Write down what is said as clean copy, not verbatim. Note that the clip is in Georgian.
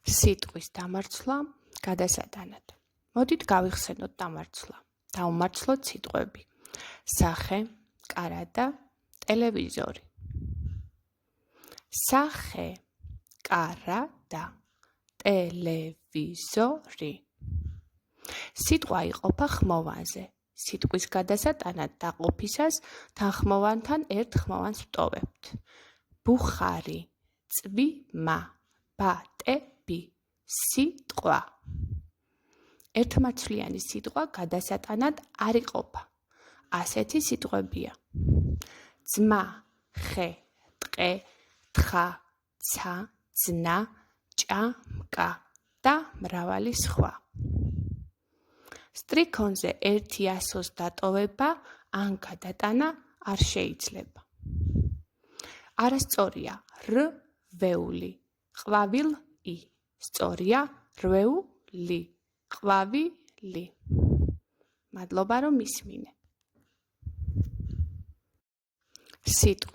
სიტყვის დამარცვლა გადასატანად. მოდით გავიხსენოთ დამარცვლა. დავმარცვლოთ სიტყვები. სახე, კარადა, ტელევიზორი. სახე, კარადა, ტელევიზორი. სიტყვა იყოფა ხმოვანზე. სიტყვის გადასატანად დაყოფისას თანხმოვანთან ერთ ხმოვანს ვტოვებთ. ბუხარი, წვიმა, ბატები, სიტყვა. ერთმარცვლიანი სიტყვა გადასატანად არ იყოფა. ასეთი სიტყვებია: ძმა, ხე, ტყე, თხა, ცა, ძნა, ჭამკა და მრავალი სხვა. სტრიქონზე ერთი ასოს დატოვება ან გადატანა არ შეიძლება. არასწორია რვეული, ყვავილი. სწორია რვეული, ყვავილი. მადლობა რომ ისმინე. სიტყვა